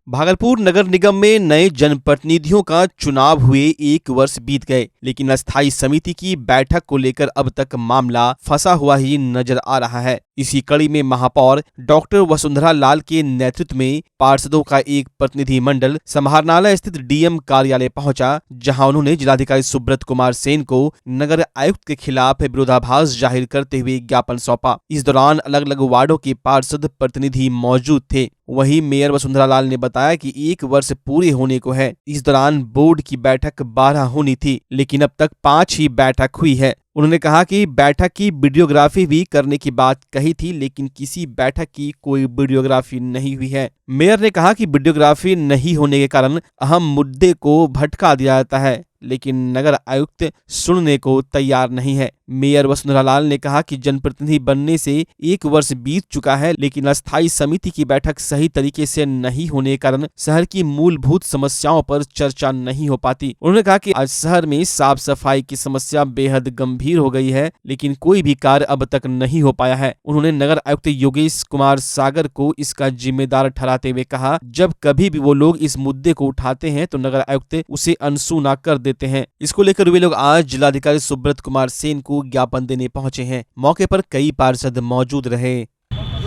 भागलपुर नगर निगम में नए जनप्रतिनिधियों का चुनाव हुए 1 वर्ष बीत गए, लेकिन अस्थायी समिति की बैठक को लेकर अब तक मामला फंसा हुआ ही नजर आ रहा है। इसी कड़ी में महापौर डॉक्टर वसुंधरा लाल के नेतृत्व में पार्षदों का एक प्रतिनिधि मंडल समाहरणालय स्थित डीएम कार्यालय पहुंचा, जहां उन्होंने जिलाधिकारी सुब्रत कुमार सेन को नगर आयुक्त के खिलाफ विरोधाभास जाहिर करते हुए ज्ञापन सौंपा। इस दौरान अलग अलग वार्डों के पार्षद प्रतिनिधि मौजूद थे। वहीं मेयर वसुंधरा लाल ने बताया कि 1 वर्ष पूरे होने को है। इस दौरान बोर्ड की बैठक 12 होनी थी, लेकिन अब तक 5 ही बैठक हुई है। उन्होंने कहा कि बैठक की वीडियोग्राफी भी करने की बात कही थी, लेकिन किसी बैठक की कोई वीडियोग्राफी नहीं हुई है। मेयर ने कहा कि वीडियोग्राफी नहीं होने के कारण अहम मुद्दे को भटका दिया जाता है, लेकिन नगर आयुक्त सुनने को तैयार नहीं है। मेयर वसुंधरा लाल ने कहा कि जनप्रतिनिधि बनने से 1 वर्ष बीत चुका है, लेकिन अस्थायी समिति की बैठक सही तरीके से नहीं होने के कारण शहर की मूलभूत समस्याओं पर चर्चा नहीं हो पाती। उन्होंने कहा कि आज शहर में साफ सफाई की समस्या बेहद गंभीर हो गई है, लेकिन कोई भी कार्य अब तक नहीं हो पाया है। उन्होंने नगर आयुक्त योगेश कुमार सागर को इसका जिम्मेदार ठहराते हुए कहा, जब कभी भी वो लोग इस मुद्दे को उठाते हैं तो नगर आयुक्त उसे अनसुना कर देते हैं। इसको लेकर वे लोग आज जिलाधिकारी सुब्रत कुमार सेन को ज्ञापन देने पहुंचे हैं। मौके पर कई पार्षद मौजूद रहे।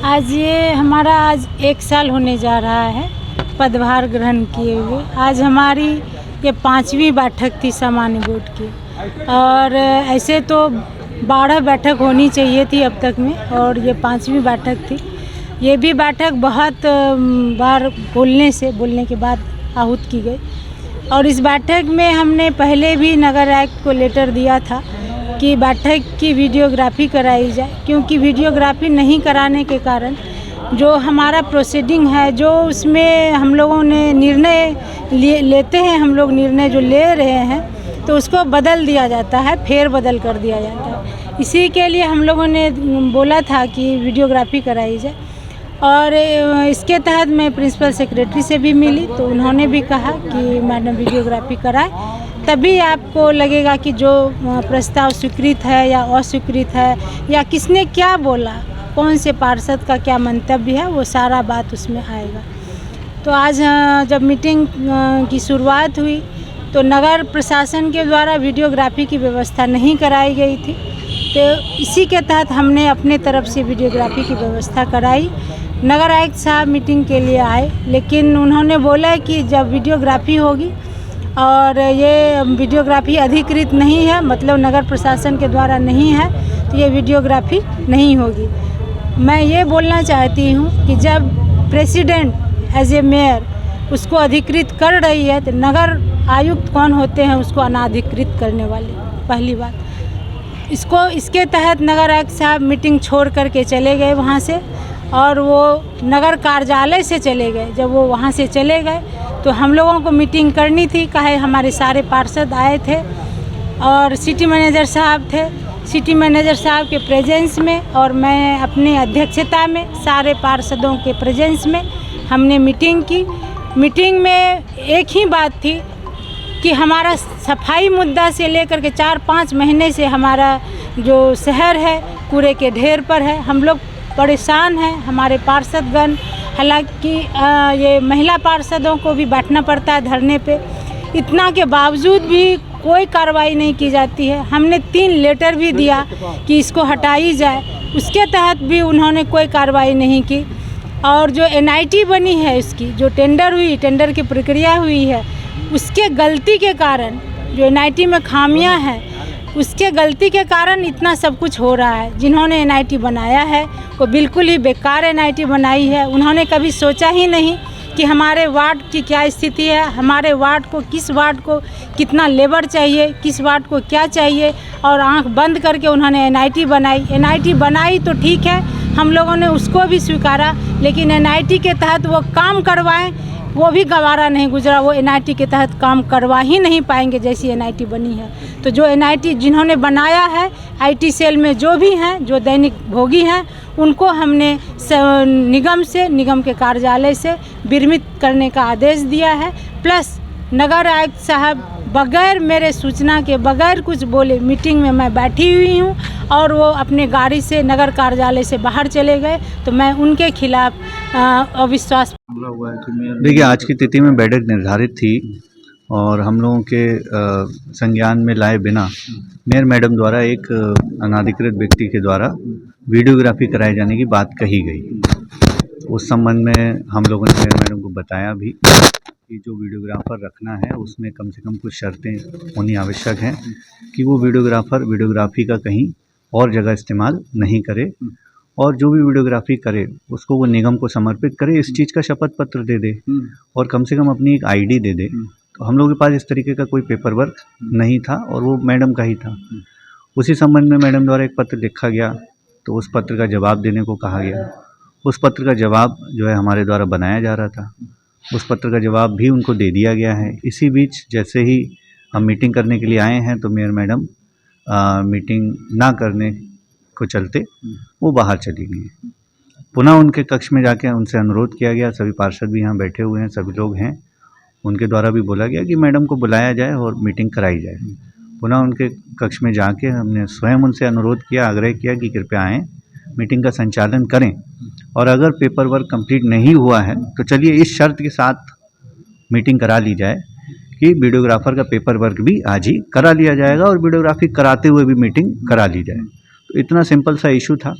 आज हमारा 1 साल होने जा रहा है पदभार ग्रहण किए हुए। आज हमारी ये 5वीं बैठक थी सामान्य बोर्ड की, और ऐसे तो 12 बैठक होनी चाहिए थी अब तक में, और ये 5वीं बैठक थी। ये भी बैठक बहुत बार बोलने के बाद आहूत की गई, और इस बैठक में हमने पहले भी नगर आयुक्त को लेटर दिया था कि बैठक की वीडियोग्राफी कराई जाए, क्योंकि वीडियोग्राफी नहीं कराने के कारण जो हमारा प्रोसीडिंग है, जो उसमें हम लोगों ने निर्णय लेते हैं, हम लोग निर्णय जो ले रहे हैं तो उसको बदल दिया जाता है, फेर बदल कर दिया जाता है। इसी के लिए हम लोगों ने बोला था कि वीडियोग्राफी कराई जाए, और इसके तहत मैं प्रिंसिपल सेक्रेटरी से भी मिली तो उन्होंने भी कहा कि मैडम वीडियोग्राफी कराए, तभी आपको लगेगा कि जो प्रस्ताव स्वीकृत है या अस्वीकृत है, या किसने क्या बोला, कौन से पार्षद का क्या मंतव्य है, वो सारा बात उसमें आएगा। तो आज जब मीटिंग की शुरुआत हुई तो नगर प्रशासन के द्वारा वीडियोग्राफी की व्यवस्था नहीं कराई गई थी, तो इसी के तहत हमने अपने तरफ से वीडियोग्राफी की व्यवस्था कराई। नगर आयुक्त साहब मीटिंग के लिए आए, लेकिन उन्होंने बोला कि जब वीडियोग्राफी होगी, और ये वीडियोग्राफी अधिकृत नहीं है, मतलब नगर प्रशासन के द्वारा नहीं है, तो ये वीडियोग्राफी नहीं होगी। मैं ये बोलना चाहती हूँ कि जब प्रेसिडेंट एज ए मेयर उसको अधिकृत कर रही है, तो नगर आयुक्त कौन होते हैं उसको अनाधिकृत करने वाले। पहली बात, इसके तहत नगर आयुक्त साहब मीटिंग छोड़ करके चले गए वहाँ से, और वो नगर कार्यालय से चले गए। जब वो वहाँ से चले गए तो हम लोगों को मीटिंग करनी थी, कहे हमारे सारे पार्षद आए थे और सिटी मैनेजर साहब थे। सिटी मैनेजर साहब के प्रेजेंस में और मैं अपनी अध्यक्षता में सारे पार्षदों के प्रेजेंस में हमने मीटिंग की। मीटिंग में एक ही बात थी कि हमारा सफाई मुद्दा से लेकर के 4-5 महीने से हमारा जो शहर है कूड़े के ढेर पर है, हम लोग परेशान हैं। हमारे पार्षदगण, हालांकि ये महिला पार्षदों को भी बैठना पड़ता है धरने पे, इतना के बावजूद भी कोई कार्रवाई नहीं की जाती है। हमने 3 लेटर भी दिया कि इसको हटाई जाए, उसके तहत भी उन्होंने कोई कार्रवाई नहीं की। और जो एनआईटी बनी है, इसकी जो टेंडर की प्रक्रिया हुई है, उसके गलती के कारण, जो एनआईटी में खामियां हैं उसके गलती के कारण इतना सब कुछ हो रहा है। जिन्होंने एनआईटी बनाया है वो बिल्कुल ही बेकार एनआईटी बनाई है। उन्होंने कभी सोचा ही नहीं कि हमारे वार्ड की क्या स्थिति है, हमारे वार्ड को, किस वार्ड को कितना लेबर चाहिए, किस वार्ड को क्या चाहिए, और आंख बंद करके उन्होंने एनआईटी बनाई। एनआईटी बनाई तो ठीक है, हम लोगों ने उसको भी स्वीकारा, लेकिन एनआईटी के तहत वो काम करवाएं वो भी गवारा नहीं गुजरा। वो एनआईटी के तहत काम करवा ही नहीं पाएंगे जैसी एनआईटी बनी है। तो जो एनआईटी जिन्होंने बनाया है, आईटी सेल में जो भी हैं, जो दैनिक भोगी हैं, उनको हमने निगम के कार्यालय से विरमित करने का आदेश दिया है। प्लस नगर आयुक्त साहब बगैर मेरे सूचना के, बगैर कुछ बोले मीटिंग में मैं बैठी हुई हूँ, और वो अपने गाड़ी से नगर कार्यालय से बाहर चले गए, तो मैं उनके खिलाफ अविश्वास। देखिए, आज की तिथि में बैठक निर्धारित थी और हम लोगों के संज्ञान में लाए बिना मेयर मैडम द्वारा एक अनाधिकृत व्यक्ति के द्वारा वीडियोग्राफी कराए जाने की बात कही गई। उस संबंध में हम लोगों ने मेयर मैडम को बताया भी कि जो वीडियोग्राफर रखना है उसमें कम से कम कुछ शर्तें होनी आवश्यक हैं कि वो वीडियोग्राफर वीडियोग्राफी का कहीं और जगह इस्तेमाल नहीं करे और जो भी वीडियोग्राफी करे उसको वो निगम को समर्पित करे, इस चीज़ का शपथ पत्र दे दे और कम से कम अपनी एक आईडी दे दे। तो हम लोगों के पास इस तरीके का कोई पेपर वर्क नहीं था और वो मैडम का ही था। उसी संबंध में मैडम द्वारा एक पत्र लिखा गया तो उस पत्र का जवाब देने को कहा गया। उस पत्र का जवाब जो है हमारे द्वारा बनाया जा रहा था, उस पत्र का जवाब भी उनको दे दिया गया है। इसी बीच जैसे ही हम मीटिंग करने के लिए आए हैं तो मेयर मैडम मीटिंग ना करने को चलते वो बाहर चली गई। पुनः उनके कक्ष में जाके उनसे अनुरोध किया गया, सभी पार्षद भी यहाँ बैठे हुए हैं, सभी लोग हैं, उनके द्वारा भी बोला गया कि मैडम को बुलाया जाए और मीटिंग कराई जाए। पुनः उनके कक्ष में जाके हमने स्वयं उनसे अनुरोध किया, आग्रह किया कि कृपया आएँ, मीटिंग का संचालन करें और अगर पेपर वर्क कंप्लीट नहीं हुआ है तो चलिए इस शर्त के साथ मीटिंग करा ली जाए कि वीडियोग्राफर का पेपर वर्क भी आज ही करा लिया जाएगा और वीडियोग्राफी कराते हुए भी मीटिंग करा ली जाए। तो इतना सिंपल सा इशू था,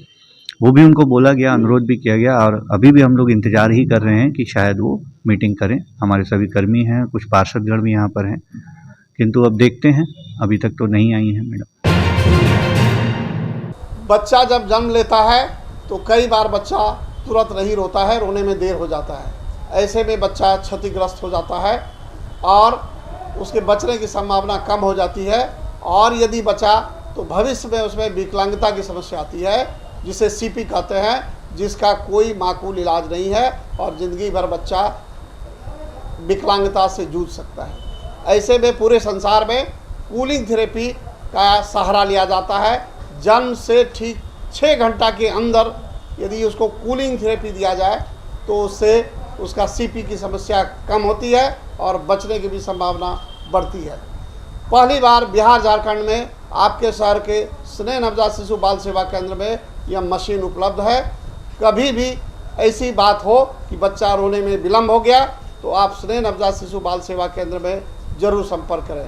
वो भी उनको बोला गया, अनुरोध भी किया गया और अभी भी हम लोग इंतज़ार ही कर रहे हैं कि शायद वो मीटिंग करें। हमारे सभी कर्मी हैं, कुछ पार्षदगण भी यहाँ पर हैं, किंतु अब देखते हैं, अभी तक तो नहीं आई हैं मैडम। बच्चा जब जन्म लेता है तो कई बार बच्चा तुरंत नहीं रोता है, रोने में देर हो जाता है। ऐसे में बच्चा क्षतिग्रस्त हो जाता है और उसके बचने की संभावना कम हो जाती है और यदि बचा तो भविष्य में उसमें विकलांगता की समस्या आती है जिसे सीपी कहते हैं, जिसका कोई माकूल इलाज नहीं है और ज़िंदगी भर बच्चा विकलांगता से जूझ सकता है। ऐसे में पूरे संसार में कूलिंग थेरेपी का सहारा लिया जाता है। जन्म से ठीक 6 घंटा के अंदर यदि उसको कूलिंग थेरेपी दिया जाए तो उससे उसका सीपी की समस्या कम होती है और बचने की भी संभावना बढ़ती है। पहली बार बिहार झारखंड में आपके शहर के स्नेह नवजात शिशु बाल सेवा केंद्र में यह मशीन उपलब्ध है। कभी भी ऐसी बात हो कि बच्चा रोने में विलम्ब हो गया तो आप स्नेह नवजात शिशु बाल सेवा केंद्र में जरूर संपर्क करें।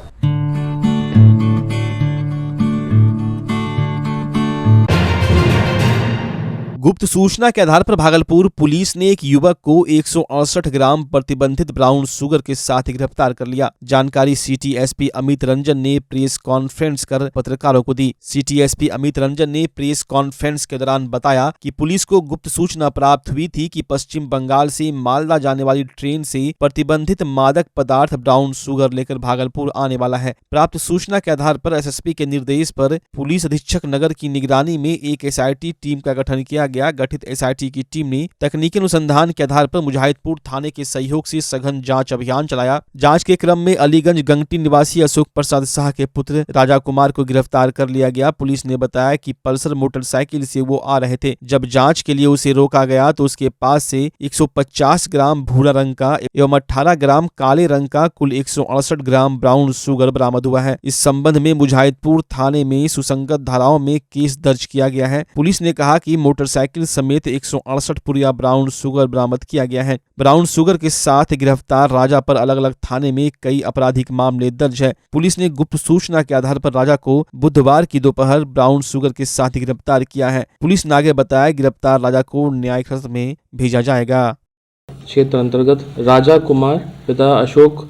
गुप्त सूचना के आधार पर भागलपुर पुलिस ने एक युवक को 168 ग्राम प्रतिबंधित ब्राउन शुगर के साथ गिरफ्तार कर लिया। जानकारी सिटी एसपी अमित रंजन ने प्रेस कॉन्फ्रेंस कर पत्रकारों को दी। सिटी एसपी अमित रंजन ने प्रेस कॉन्फ्रेंस के दौरान बताया कि पुलिस को गुप्त सूचना प्राप्त हुई थी कि पश्चिम बंगाल से मालदा जाने वाली ट्रेन से प्रतिबंधित मादक पदार्थ ब्राउन शुगर लेकर भागलपुर आने वाला है। प्राप्त सूचना के आधार पर एसएसपी के निर्देश पर पुलिस अधीक्षक नगर की निगरानी में एक एसआईटी टीम का गठन किया गया। गठित एसआईटी की टीम ने तकनीकी अनुसंधान के आधार पर मुजाहिदपुर थाने के सहयोग से सघन जांच अभियान चलाया। जांच के क्रम में अलीगंज गंगटी निवासी अशोक प्रसाद शाह के पुत्र राजा कुमार को गिरफ्तार कर लिया गया। पुलिस ने बताया कि पल्सर मोटरसाइकिल से वो आ रहे थे। जब जांच के लिए उसे रोका गया तो उसके पास से 150 ग्राम भूरा रंग का एवं 18 ग्राम काले रंग का कुल 168 ग्राम ब्राउन शुगर बरामद हुआ है। इस संबंध में मुजाहिदपुर थाने में सुसंगत धाराओं में केस दर्ज किया गया है। पुलिस ने कहा कि मोटरसाइकिल समेत 168 पुड़िया ब्राउन शुगर बरामद किया गया है। ब्राउन शुगर के साथ गिरफ्तार राजा पर अलग अलग थाने में कई आपराधिक मामले दर्ज है। पुलिस ने गुप्त सूचना के आधार पर राजा को बुधवार की दोपहर ब्राउन शुगर के साथ गिरफ्तार किया है। पुलिस ने आगे बताया गिरफ्तार राजा को न्यायिक हिरासत में भेजा जाएगा। क्षेत्र अंतर्गत राजा कुमार पिता अशोक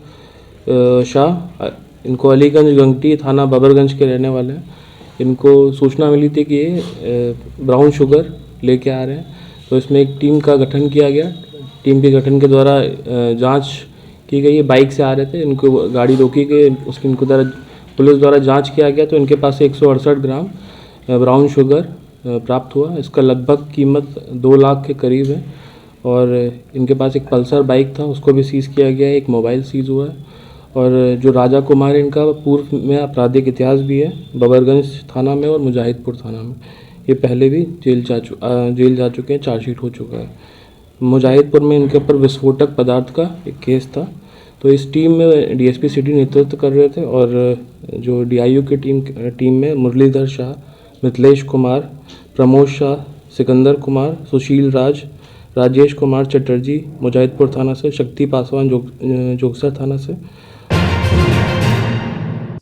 शाह, इनको अलीगंज गंगटी थाना बबरगंज के रहने वाले हैं। इनको सूचना मिली थी कि ये ब्राउन शुगर लेके आ रहे हैं, तो इसमें एक टीम का गठन किया गया। टीम के गठन के द्वारा जांच की गई। बाइक से आ रहे थे, इनको गाड़ी रोकी गई, उसकी इनको द्वारा पुलिस द्वारा जांच किया गया तो इनके पास से 168 ग्राम ब्राउन शुगर प्राप्त हुआ। इसका लगभग कीमत 2 लाख के करीब है और इनके पास एक पल्सर बाइक था, उसको भी सीज़ किया गया है। एक मोबाइल सीज़ हुआ है और जो राजा कुमार इनका पूर्व में आपराधिक इतिहास भी है, बबरगंज थाना में और मुजाहिदपुर थाना में। ये पहले भी जेल जा चुके हैं, चार्जशीट हो चुका है। मुजाहिदपुर में इनके ऊपर विस्फोटक पदार्थ का एक केस था। तो इस टीम में डीएसपी सिटी नेतृत्व कर रहे थे और जो डीआईयू की टीम में मुरलीधर शाह, मिथिलेश कुमार, प्रमोद शाह, सिकंदर कुमार, सुशील राज, राजेश कुमार चटर्जी मुजाहिदपुर थाना से, शक्ति पासवान जोगसर थाना से।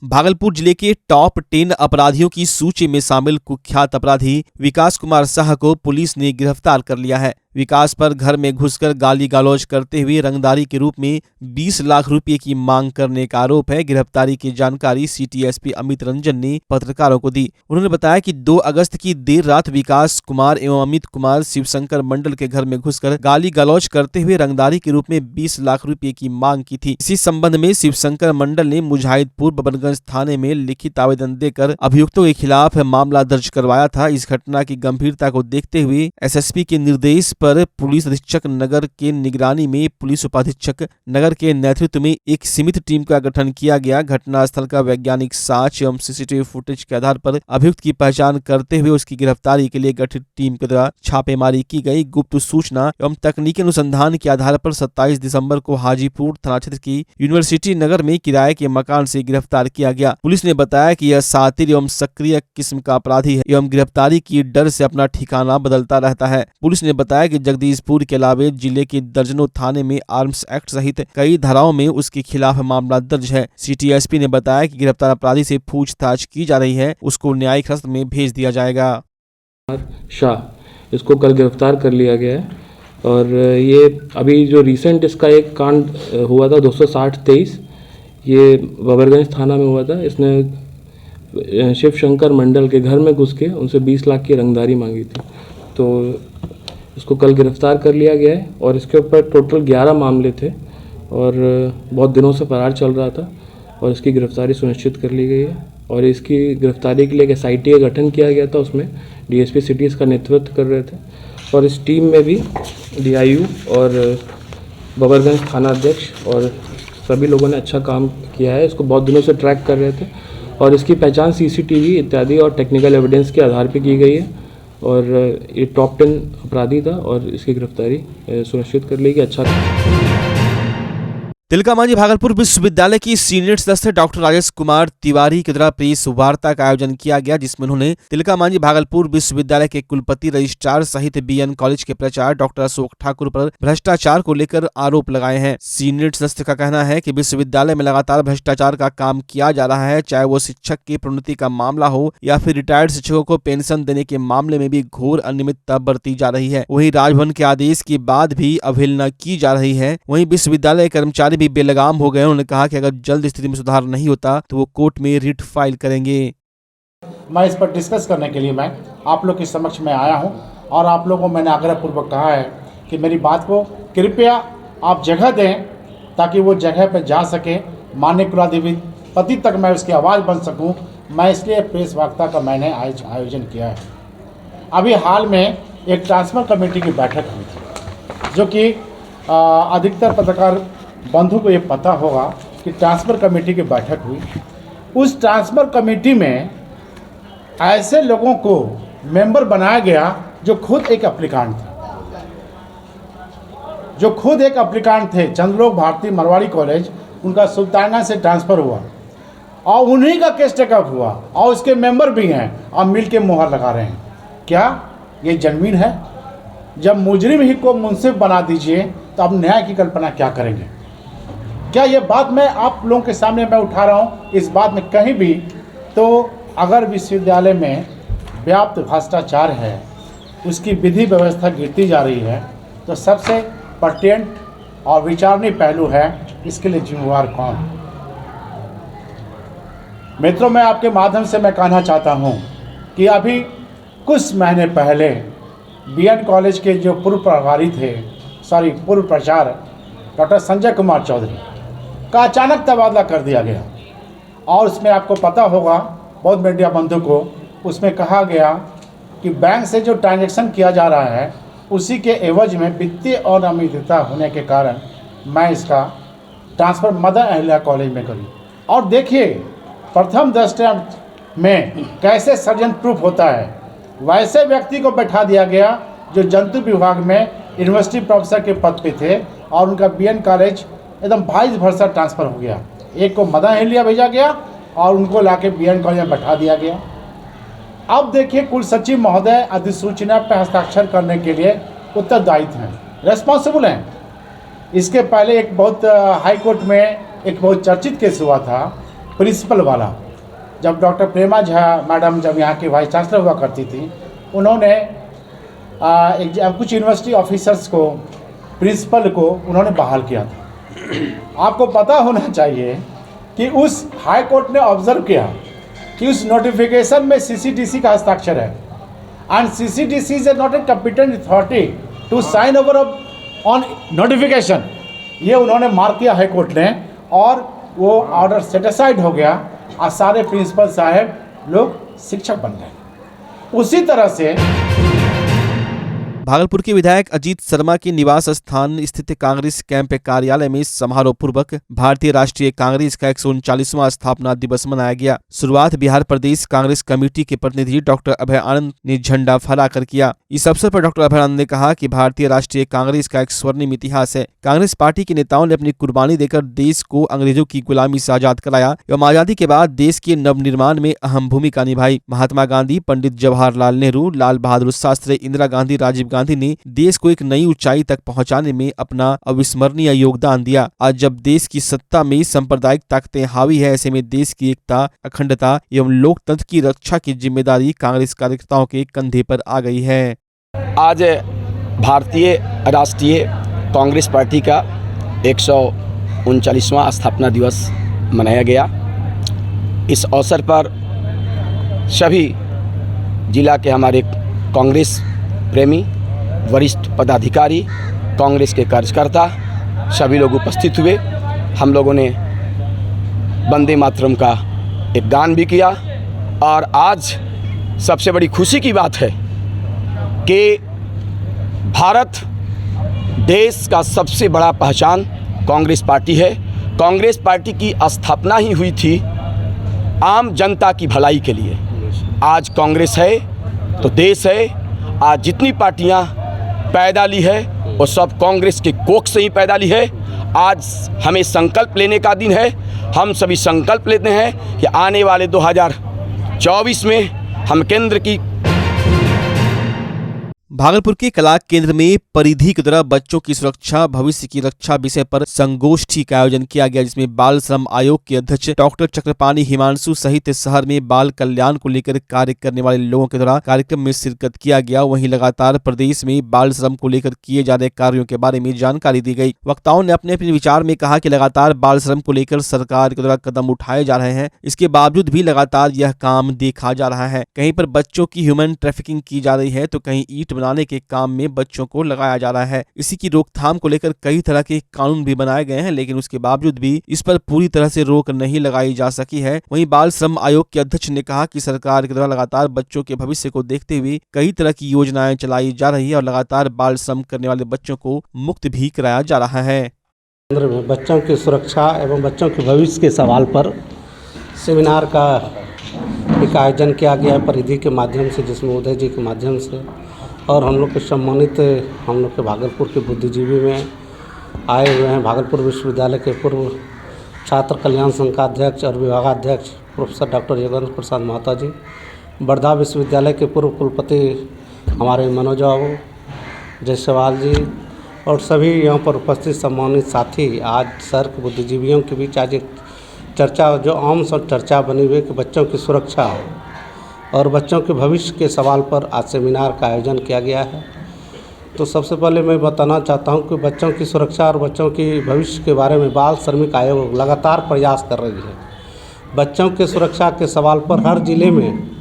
भागलपुर जिले के टॉप 10 अपराधियों की सूची में शामिल कुख्यात अपराधी विकास कुमार शाह को पुलिस ने गिरफ्तार कर लिया है। विकास पर घर में घुसकर गाली गलौज करते हुए रंगदारी के रूप में 20 लाख रुपए की मांग करने का आरोप है। गिरफ्तारी की जानकारी सिटी एसपी अमित रंजन ने पत्रकारों को दी। उन्होंने बताया कि 2 अगस्त की देर रात विकास कुमार एवं अमित कुमार शिवशंकर मंडल के घर में घुसकर गाली गलौज करते हुए रंगदारी के रूप में 20 लाख रुपए की मांग की थी। इसी संबंध में शिवशंकर मंडल ने मुजाहिदपुर बबरगंज थाने में लिखित आवेदन देकर अभियुक्तों के खिलाफ मामला दर्ज करवाया था। इस घटना की गंभीरता को देखते हुए एसएसपी के निर्देश पर पुलिस अधीक्षक नगर के निगरानी में पुलिस उपाधीक्षक नगर के नेतृत्व में एक सीमित टीम का गठन किया गया। घटनास्थल का वैज्ञानिक साक्ष्य एवं सीसीटीवी फुटेज के आधार पर अभियुक्त की पहचान करते हुए उसकी गिरफ्तारी के लिए गठित टीम के द्वारा छापेमारी की गई। गुप्त सूचना एवं तकनीकी अनुसंधान के आधार पर 27 दिसंबर को हाजीपुर थाना क्षेत्र की यूनिवर्सिटी नगर में किराए के मकान से गिरफ्तार किया गया। पुलिस ने बताया कि यह शातिर एवं सक्रिय किस्म का अपराधी है एवं गिरफ्तारी की डर से अपना ठिकाना बदलता रहता है। पुलिस ने बताया कि जगदीशपुर के अलावा जिले के दर्जनों थाने में आर्म्स एक्ट सहित कई धाराओं में उसके खिलाफ मामला दर्ज है। सिटी एसपी ने बताया कि गिरफ्तार अपराधी से पूछताछ की जा रही है, उसको न्यायिक हिरासत में भेज दिया जाएगा। शाह इसको कल गिरफ्तार कर लिया गया है और ये अभी जो रिसेंट इसका एक कांड हुआ था 260-23 ये बबरगंज थाना में हुआ था। इसने शिव शंकर मंडल के घर में घुस के उनसे 20 लाख की रंगदारी मांगी थी, तो इसको कल गिरफ्तार कर लिया गया है और इसके ऊपर टोटल 11 मामले थे और बहुत दिनों से फरार चल रहा था और इसकी गिरफ्तारी सुनिश्चित कर ली गई है। और इसकी गिरफ्तारी के लिए एक SIT का गठन किया गया था, उसमें DSP सिटी इसका नेतृत्व कर रहे थे और इस टीम में भी DIU और बबरगंज थाना अध्यक्ष और सभी लोगों ने अच्छा काम किया है। इसको बहुत दिनों से ट्रैक कर रहे थे और इसकी पहचान CCTV इत्यादि और टेक्निकल एविडेंस के आधार पर की गई है और ये टॉप 10 अपराधी था और इसकी गिरफ्तारी सुनिश्चित कर ली गई। अच्छा तिलका मांझी भागलपुर विश्वविद्यालय की सीनियर सदस्य डॉक्टर राजेश कुमार तिवारी के द्वारा प्रेस वार्ता का आयोजन किया गया, जिसमें उन्होंने तिलका मांझी भागलपुर विश्वविद्यालय के कुलपति रजिस्ट्रार सहित BN कॉलेज के प्राचार्य डॉक्टर अशोक ठाकुर पर भ्रष्टाचार को लेकर आरोप लगाए हैं। सीनियर सदस्य का कहना है कि विश्वविद्यालय में लगातार भ्रष्टाचार का काम किया जा रहा है, चाहे वो शिक्षक की प्रोन्नति का मामला हो या फिर रिटायर्ड शिक्षकों को पेंशन देने के मामले में भी घोर अनियमितता बरती जा रही है। वहीं राजभवन के आदेश के बाद भी अवहेलना की जा रही है। वहीं विश्वविद्यालय कर्मचारी भी बेलगाम हो गए। उन्होंने कहा कि अगर जल्द स्थिति में सुधार नहीं होता तो वो कोर्ट में रिट फाइल करेंगे। मैं इस पर डिस्कस करने के लिए मैं आप लोग के समक्ष में आया हूं और आप लोगों को मैंने आग्रहपूर्वक कहा है कि मेरी बात को कृपया आप जगह दें ताकि वो जगह पर जा सके, माननीय कुलाधिपति तक मैं उसकी आवाज़ बन सकूं। मैं इसलिए प्रेस वार्ता का मैंने आयोजन किया है। अभी हाल में एक ट्रांसफर कमेटी की बैठक हुई थी, जो कि अधिकतर पत्रकार बंधु को ये पता होगा कि ट्रांसफ़र कमेटी की बैठक हुई। उस ट्रांसफ़र कमेटी में ऐसे लोगों को मेंबर बनाया गया जो खुद एक एप्लीकांट थे। चंद्रलोक भारती मरवाड़ी कॉलेज उनका सुल्तानगंज से ट्रांसफ़र हुआ और उन्हीं का केस टेकअप हुआ और उसके मेंबर भी हैं और मिल के मुहर लगा रहे हैं। क्या ये जनमीन है? जब मुजरिम ही को मुंसिफ बना दीजिए तो अब न्याय की कल्पना क्या करेंगे? क्या ये बात मैं आप लोगों के सामने मैं उठा रहा हूँ? इस बात में कहीं भी तो अगर विश्वविद्यालय में व्याप्त भ्रष्टाचार है, उसकी विधि व्यवस्था गिरती जा रही है, तो सबसे पर्टिनेंट और विचारणीय पहलू है इसके लिए जिम्मेवार कौन? मित्रों, मैं आपके माध्यम से मैं कहना चाहता हूँ कि अभी कुछ महीने पहले BN कॉलेज के जो पूर्व प्राचार्य डॉक्टर संजय कुमार चौधरी का अचानक तबादला कर दिया गया और उसमें आपको पता होगा, बहुत मीडिया बंधु को, उसमें कहा गया कि बैंक से जो ट्रांजैक्शन किया जा रहा है उसी के एवज में वित्तीय अनियमितता होने के कारण मैं इसका ट्रांसफ़र मदर अहिल्या कॉलेज में करी। और देखिए प्रथम दृष्टया में कैसे सर्जन प्रूफ होता है। वैसे व्यक्ति को बैठा दिया गया जो जंतु विभाग में यूनिवर्सिटी प्रोफेसर के पद पे थे और उनका BN कॉलेज एकदम वाइस वर्सा ट्रांसफ़र हो गया। एक को मदर अहिल्या भेजा गया और उनको लाके BN कॉलेज में बैठा दिया गया। अब देखिए कुल सचिव महोदय अधिसूचना पर हस्ताक्षर करने के लिए उत्तरदायित्व हैं, रेस्पॉन्सिबल हैं। इसके पहले एक बहुत हाई कोर्ट में एक बहुत चर्चित केस हुआ था प्रिंसिपल वाला, जब डॉक्टर प्रेमा झा मैडम जब यहाँ की वाइस चांसलर हुआ करती थी, उन्होंने कुछ यूनिवर्सिटी ऑफिसर्स को, प्रिंसिपल को उन्होंने बहाल किया था। आपको पता होना चाहिए कि उस हाई कोर्ट ने ऑब्जर्व किया कि उस नोटिफिकेशन में सीसीडीसी का हस्ताक्षर है, and CCDC is not a competent authority to sign over on notification. ये उन्होंने मार्क किया हाई कोर्ट ने, और वो ऑर्डर सेटिस्फाइड हो गया और सारे प्रिंसिपल साहब लोग शिक्षक बन गए। उसी तरह से भागलपुर के विधायक अजीत शर्मा के निवास स्थान स्थित कांग्रेस कैंप कार्यालय में समारोह पूर्वक भारतीय राष्ट्रीय कांग्रेस का 139वां स्थापना दिवस मनाया गया। शुरुआत बिहार प्रदेश कांग्रेस कमेटी के प्रतिनिधि डॉक्टर अभय आनंद ने झंडा फहराकर किया। इस अवसर पर डॉक्टर अभय आनंद ने कहा कि भारतीय राष्ट्रीय कांग्रेस का एक स्वर्णिम इतिहास है। कांग्रेस पार्टी के नेताओं ने अपनी कुर्बानी देकर देश को अंग्रेजों की गुलामी से आजाद कराया एवं आजादी के बाद देश के नवनिर्माण में अहम भूमिका निभाई। महात्मा गांधी, पंडित जवाहरलाल नेहरू, लाल बहादुर शास्त्री, इंदिरा गांधी, राजीव गांधी ने देश को एक नई ऊंचाई तक पहुंचाने में अपना अविस्मरणीय योगदान दिया। आज जब देश की सत्ता में सांप्रदायिक ताकतें हावी है, ऐसे में देश की एकता, अखंडता एवं लोकतंत्र की रक्षा की जिम्मेदारी कांग्रेस कार्यकर्ताओं के कंधे पर आ गई है। आज भारतीय राष्ट्रीय कांग्रेस पार्टी का 139वां स्थापना दिवस मनाया गया। इस अवसर पर सभी जिला के हमारे कांग्रेस प्रेमी, वरिष्ठ पदाधिकारी, कांग्रेस के कार्यकर्ता सभी लोग उपस्थित हुए। हम लोगों ने वंदे मातरम का एक गान भी किया, और आज सबसे बड़ी खुशी की बात है कि भारत देश का सबसे बड़ा पहचान कांग्रेस पार्टी है। कांग्रेस पार्टी की स्थापना ही हुई थी आम जनता की भलाई के लिए। आज कांग्रेस है तो देश है। आज जितनी पार्टियां पैदा ली है वो सब कांग्रेस के कोख से ही पैदा ली है। आज हमें संकल्प लेने का दिन है। हम सभी संकल्प लेते हैं कि आने वाले 2024 में हम केंद्र की भागलपुर के कला केंद्र में परिधि के द्वारा बच्चों की सुरक्षा, भविष्य की रक्षा विषय पर संगोष्ठी का आयोजन किया गया, जिसमें बाल श्रम आयोग के अध्यक्ष डॉक्टर चक्रपाणी हिमांशु सहित शहर में बाल कल्याण को लेकर कार्य करने वाले लोगों के द्वारा कार्यक्रम में शिरकत किया गया। वहीं लगातार प्रदेश में बाल श्रम को लेकर किए जा रहे कार्यों के बारे में जानकारी दी गई। वक्ताओं ने अपने अपने विचार में कहा कि लगातार बाल श्रम को लेकर सरकार के द्वारा कदम उठाए जा रहे हैं, इसके बावजूद भी लगातार यह काम देखा जा रहा है। कहीं पर बच्चों की ह्यूमन ट्रैफिकिंग की जा रही है तो कहीं ईंट बनाने के काम में बच्चों को लगाया जा रहा है। इसी की रोकथाम को लेकर कई तरह के कानून भी बनाए गए हैं, लेकिन उसके बावजूद भी इस पर पूरी तरह से रोक नहीं लगाई जा सकी है। वहीं बाल श्रम आयोग के अध्यक्ष ने कहा कि सरकार के द्वारा लगातार बच्चों के भविष्य को देखते हुए कई तरह की योजनाएं चलाई जा रही है और लगातार बाल श्रम करने वाले बच्चों को मुक्त भी कराया जा रहा है। केंद्र में बच्चों की सुरक्षा एवं बच्चों के भविष्य के सवाल पर सेमिनार का एक आयोजन किया गया है परिधि के माध्यम से, जिसमें उदय जी के माध्यम से, और हम लोग के सम्मानित हम लोग के भागलपुर के बुद्धिजीवी में आए हुए हैं। भागलपुर विश्वविद्यालय के पूर्व छात्र कल्याण संघ का अध्यक्ष और विभागाध्यक्ष प्रोफेसर डॉक्टर योगेंद्र प्रसाद महता जी, वर्धा विश्वविद्यालय के पूर्व कुलपति हमारे मनोज बाबू, जयसवाल जी, और सभी यहाँ पर उपस्थित सम्मानित साथी। आज शहर के बुद्धिजीवियों के बीच आज एक चर्चा, जो आम सब चर्चा बनी हुई कि बच्चों की सुरक्षा और बच्चों के भविष्य के सवाल पर आज सेमिनार का आयोजन किया गया है। तो सबसे पहले मैं बताना चाहता हूं कि बच्चों की सुरक्षा और बच्चों की भविष्य के बारे में बाल श्रमिक आयोग लगातार प्रयास कर रही है। बच्चों के सुरक्षा के सवाल पर हर जिले में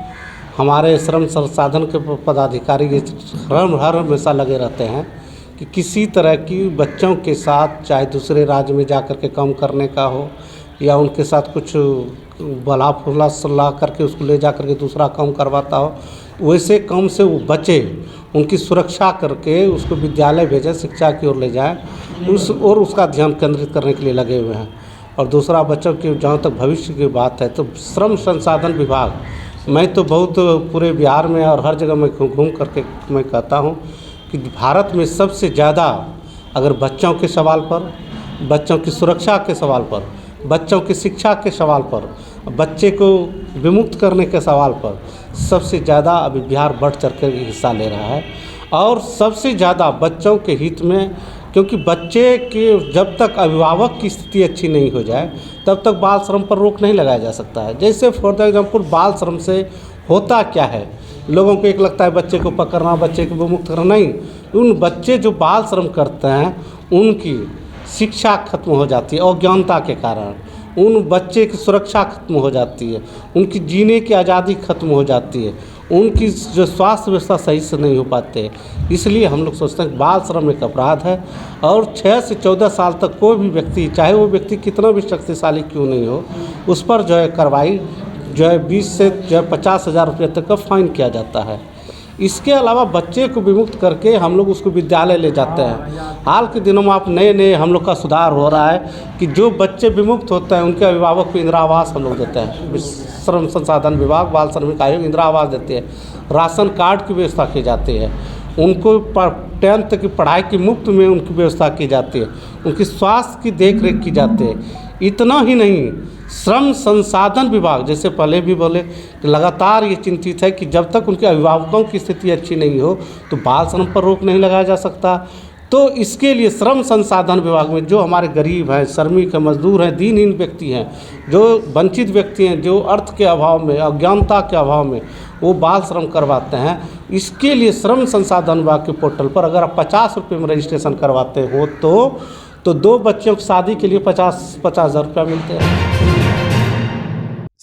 हमारे श्रम संसाधन के पदाधिकारी हर हमेशा लगे रहते हैं कि किसी तरह की बच्चों के साथ, चाहे दूसरे राज्य में जा कर के काम करने का हो या उनके साथ कुछ भला फुला सलाह करके उसको ले जा करके दूसरा काम करवाता हो, वैसे काम से वो बचे, उनकी सुरक्षा करके उसको विद्यालय भेजें, शिक्षा की ओर ले जाएं, उसका ध्यान केंद्रित करने के लिए लगे हुए हैं। और दूसरा, बच्चों की जहाँ तक भविष्य की बात है तो श्रम संसाधन विभाग, मैं तो बहुत पूरे बिहार में और हर जगह मैं घूम करके मैं कहता हूँ कि भारत में सबसे ज़्यादा अगर बच्चों के सवाल पर, बच्चों की सुरक्षा के सवाल पर, बच्चों की शिक्षा के सवाल पर, बच्चे को विमुक्त करने के सवाल पर सबसे ज़्यादा अभी बिहार बढ़ चढ़ कर हिस्सा ले रहा है। और सबसे ज़्यादा बच्चों के हित में, क्योंकि बच्चे के जब तक अभिभावक की स्थिति अच्छी नहीं हो जाए तब तक बाल श्रम पर रोक नहीं लगाया जा सकता है। जैसे फॉर एग्जाम्पल बाल श्रम से होता क्या है, लोगों को एक लगता है बच्चे को पकड़ना, बच्चे को विमुक्त करना, नहीं। उन बच्चे जो बाल श्रम करते हैं उनकी शिक्षा खत्म हो जाती है अज्ञानता के कारण, उन बच्चे की सुरक्षा खत्म हो जाती है, उनकी जीने की आज़ादी खत्म हो जाती है, उनकी जो स्वास्थ्य व्यवस्था सही से नहीं हो पाते। इसलिए हम लोग सोचते हैं कि बाल श्रम एक अपराध है और 6 से 14 साल तक कोई भी व्यक्ति, चाहे वो व्यक्ति कितना भी शक्तिशाली क्यों नहीं हो, उस पर जो है कार्रवाई जो है 20 से जो है 50,000 रुपये तक का फाइन किया जाता है। इसके अलावा बच्चे को विमुक्त करके हम लोग उसको विद्यालय ले जाते हैं। हाल के दिनों में आप नए हम लोग का सुधार हो रहा है कि जो बच्चे विमुक्त होते हैं उनके अभिभावक को इंदिरा आवास हम लोग देते हैं। श्रम संसाधन विभाग, बाल श्रमिक आयोग इंदिरा आवास देते हैं, राशन कार्ड की व्यवस्था की जाती है, उनको 10th की पढ़ाई की मुफ्त में उनकी व्यवस्था की जाती है, उनकी स्वास्थ्य की देख रेख की जाती है। इतना ही नहीं, श्रम संसाधन विभाग, जैसे पहले भी बोले, लगातार ये चिंतित है कि जब तक उनके अभिभावकों की स्थिति अच्छी नहीं हो तो बाल श्रम पर रोक नहीं लगाया जा सकता। तो इसके लिए श्रम संसाधन विभाग में जो हमारे गरीब हैं, श्रमिक हैं, मजदूर हैं, दीनहीन व्यक्ति हैं, जो वंचित व्यक्ति हैं, जो अर्थ के अभाव में, अज्ञानता के अभाव में वो बाल श्रम करवाते हैं, इसके लिए श्रम संसाधन विभाग के पोर्टल पर अगर आप 50 रुपये में रजिस्ट्रेशन करवाते हो तो 2 बच्चों की शादी के लिए 50,000 रुपया मिलते हैं।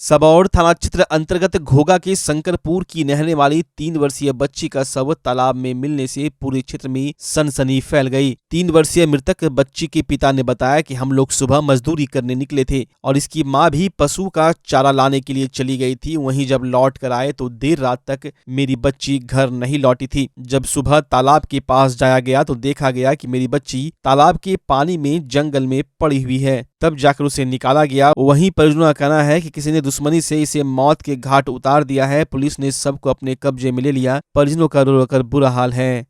सबौर थाना क्षेत्र अंतर्गत घोगा के शंकरपुर की रहने वाली 3 वर्षीय बच्ची का शव तालाब में मिलने से पूरे क्षेत्र में सनसनी फैल गई। 3 वर्षीय मृतक बच्ची के पिता ने बताया कि हम लोग सुबह मजदूरी करने निकले थे और इसकी मां भी पशु का चारा लाने के लिए चली गई थी। वहीं जब लौट कर आए तो देर रात तक मेरी बच्ची घर नहीं लौटी थी। जब सुबह तालाब के पास जाया गया तो देखा गया कि मेरी बच्ची तालाब के पानी में जंगल में पड़ी हुई है। तब जाकर उसे निकाला गया। वहीं परिजनों का कहना है कि किसी ने दुश्मनी से इसे मौत के घाट उतार दिया है। पुलिस ने सबको अपने कब्जे में ले लिया। परिजनों का रो कर बुरा हाल है।